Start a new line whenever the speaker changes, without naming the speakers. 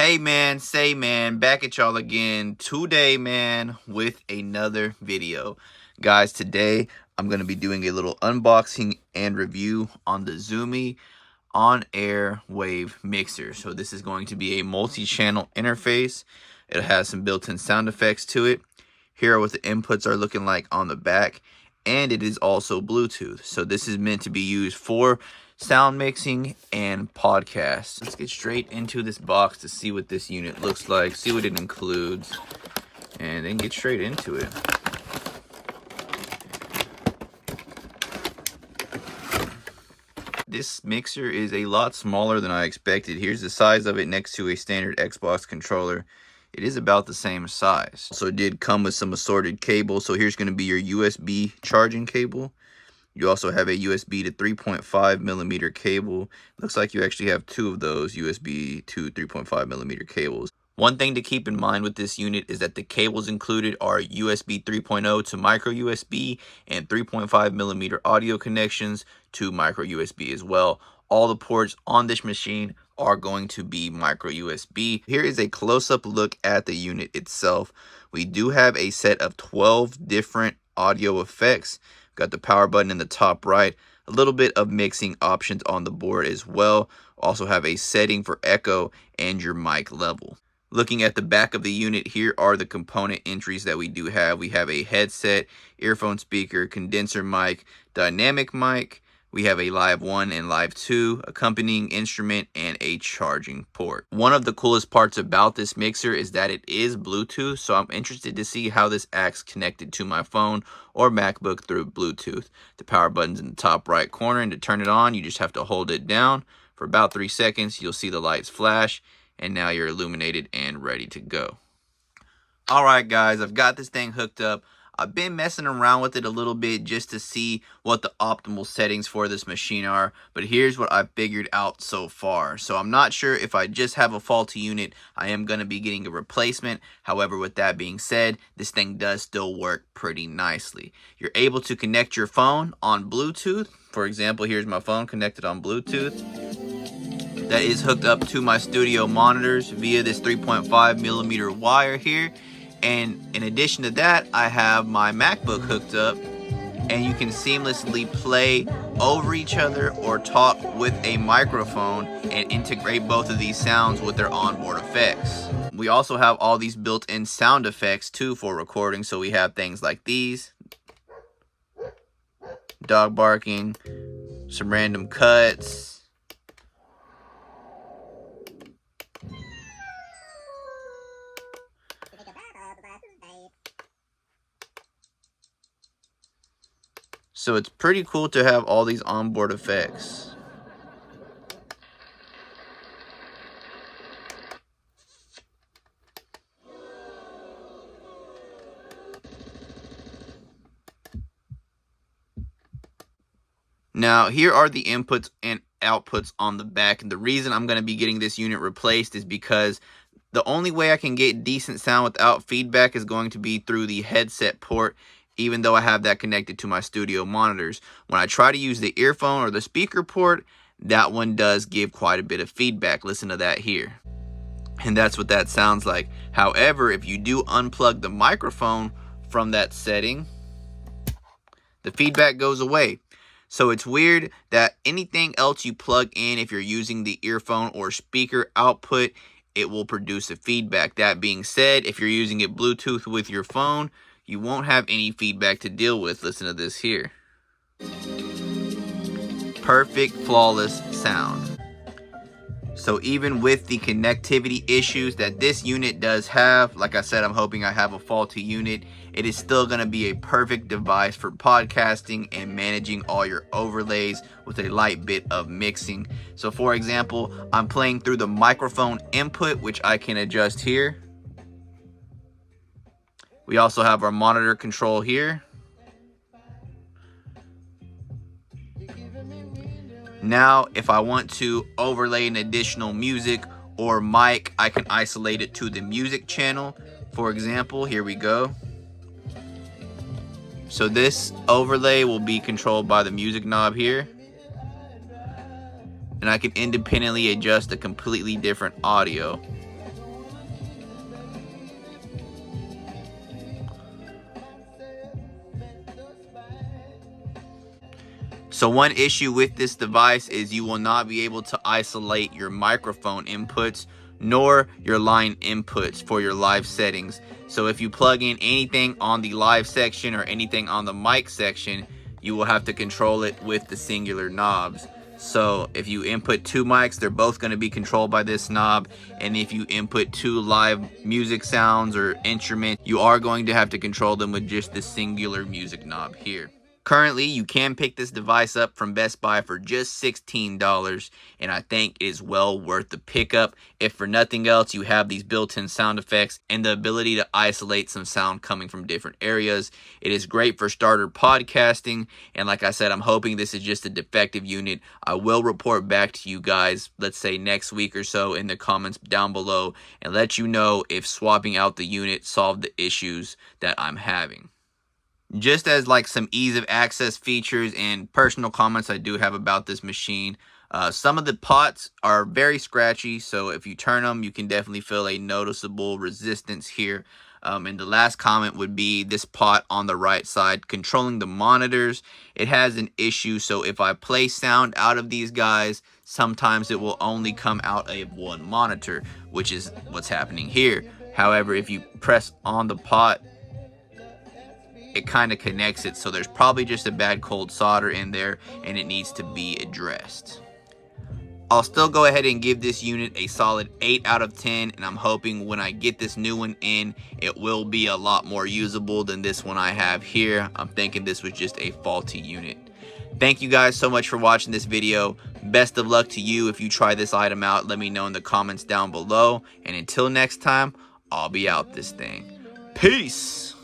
Hey man, say man, back at y'all again today, man, with another video. Guys, today I'm going to be doing a little unboxing and review on the Tzumi on-air wave mixer. So this is going to be a multi-channel interface. It has some built-in sound effects to it. Here are what the inputs are looking like on the back, and it is also Bluetooth. So this is meant to be used for sound mixing and podcasts. Let's get straight into this box to see what this unit looks like, see what it includes, and then get straight into it. This mixer is a lot smaller than I expected. Here's the size of it next to a standard Xbox controller. It is about the same size. So it did come with some assorted cables. So here's going to be your USB charging cable. You also have a USB to 3.5 millimeter cable. Looks like you actually have two of those USB to 3.5 millimeter cables. One thing to keep in mind with this unit is that the cables included are USB 3.0 to micro USB and 3.5 millimeter audio connections to micro USB as well. All the ports on this machine are going to be micro USB. Here is a close-up look at the unit itself. We do have a set of 12 different audio effects. Got the power button in the top right, a little bit of mixing options on the board as well. Also have a setting for echo and your mic level. Looking at the back of the unit, here are the component entries that we do have. We have a headset, earphone speaker, condenser mic, dynamic mic. We have a Live 1 and Live 2, accompanying instrument, and a charging port. One of the coolest parts about this mixer is that it is Bluetooth, so I'm interested to see how this acts connected to my phone or MacBook through Bluetooth. The power button's in the top right corner, and to turn it on, you just have to hold it down. For about 3 seconds, you'll see the lights flash, and now you're illuminated and ready to go. Alright guys, I've got this thing hooked up. I've been messing around with it a little bit just to see what the optimal settings for this machine are, but here's what I've figured out so far. So I'm not sure if I just have a faulty unit, I am going to be getting a replacement. However, with that being said, this thing does still work pretty nicely. You're able to connect your phone on Bluetooth. For example, here's my phone connected on Bluetooth. That is hooked up to my studio monitors via this 3.5 millimeter wire here. And in addition to that, I have my MacBook hooked up, and you can seamlessly play over each other or talk with a microphone and integrate both of these sounds with their onboard effects. We also have all these built-in sound effects too for recording. So we have things like these, dog barking, some random cuts, so it's pretty cool to have all these onboard effects. Now, here are the inputs and outputs on the back. And the reason I'm going to be getting this unit replaced is because the only way I can get decent sound without feedback is going to be through the headset port, even though I have that connected to my studio monitors. When I try to use the earphone or the speaker port, that one does give quite a bit of feedback. Listen to that here. And that's what that sounds like. However, if you do unplug the microphone from that setting, the feedback goes away. So it's weird that anything else you plug in, if you're using the earphone or speaker output, it will produce a feedback. That being said, if you're using it Bluetooth with your phone, you won't have any feedback to deal with. Listen to this here. Perfect, flawless sound. So even with the connectivity issues that this unit does have, like I said, I'm hoping I have a faulty unit, it is still going to be a perfect device for podcasting and managing all your overlays with a light bit of mixing. So for example, I'm playing through the microphone input, which I can adjust here. We also have our monitor control here. Now, if I want to overlay an additional music or mic, I can isolate it to the music channel. For example, here we go. So this overlay will be controlled by the music knob here. And I can independently adjust a completely different audio. So one issue with this device is you will not be able to isolate your microphone inputs nor your line inputs for your live settings. So if you plug in anything on the live section or anything on the mic section, you will have to control it with the singular knobs. So if you input two mics, they're both going to be controlled by this knob. And if you input two live music sounds or instruments, you are going to have to control them with just the singular music knob here. Currently, you can pick this device up from Best Buy for just $16, and I think it is well worth the pickup. If for nothing else, you have these built-in sound effects and the ability to isolate some sound coming from different areas. It is great for starter podcasting, and like I said, I'm hoping this is just a defective unit. I will report back to you guys, let's say next week or so, in the comments down below, and let you know if swapping out the unit solved the issues that I'm having. Just as like some ease of access features and personal comments I do have about this machine, some of the pots are very scratchy, so if you turn them, you can definitely feel a noticeable resistance here. And the last comment would be this pot on the right side, controlling the monitors. It has an issue, so if I play sound out of these guys, sometimes it will only come out of one monitor, which is what's happening here. However, if you press on the pot, it kind of connects it, so there's probably just a bad cold solder in there and it needs to be addressed. I'll still go ahead and give this unit a solid 8 out of 10, and I'm hoping when I get this new one in, it will be a lot more usable than this one I have here. I'm thinking this was just a faulty unit. Thank you guys so much for watching this video. Best of luck to you if you try this item out. Let me know in the comments down below, and until next time, I'll be out this thing. Peace!